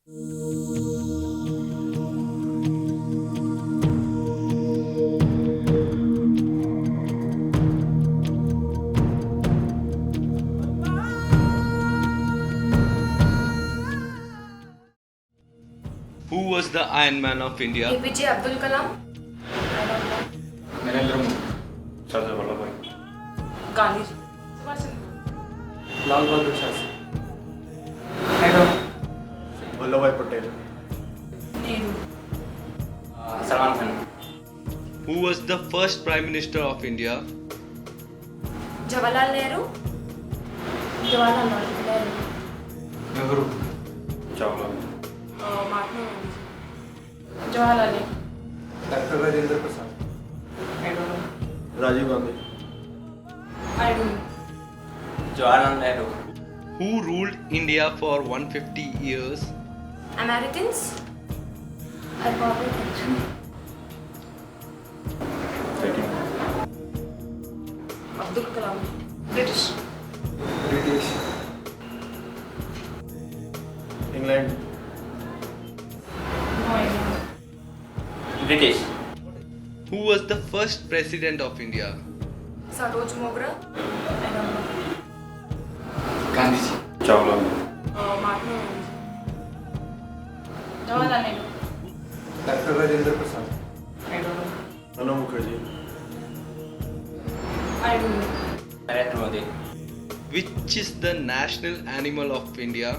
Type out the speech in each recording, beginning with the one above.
Who was the Iron Man of India? APJ Abdul Kalam. Narendra Modi, Sardar Vallabh भाई, Gandhi ji. Subhash Chandra Lal Bahadur Shastri, Vallabh भाई Patel, Nehru. Salman Khan, Who was the first Prime Minister of India? Jawaharlal Nehru. Jawaharlal Nehru. Nehru, Jawaharlal, Mahatma Gandhi. Jawaharlal Nehru. Doctor Rajendra Prasad, Rajiv Gandhi, I don't know. Jawaharlal Nehru, Who ruled India for 150 years? Americans. Abdul Kalam. British. British, England, No idea. British, Who was the first President of India? Saroj Mogra. I don't know. Gandhi ji, Jawaharlal, Mahatma Gandhi. Jawaharlal Nehru. Doctor Rajendra Prasad, I don't know. Pranab Mukherjee, I don't know. Narendra Modi, Which is the national animal of India?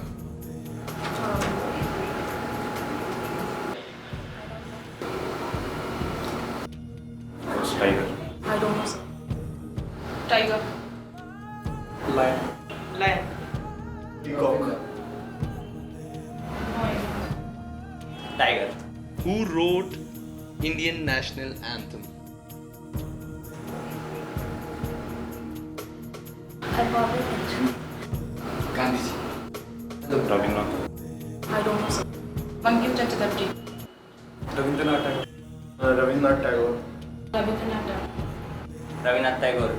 Tiger, I don't know, sir. Tiger. Lion, Lion. Peacock, No idea. Tiger, Who wrote Indian national anthem? Gandhi ji, Rabindranath, I don't know, sir. Bankim Chakraborty. Rabindranath Tagore, Rabindranath Tagore, Rabindranath Tagore. Rabindranath Tagore,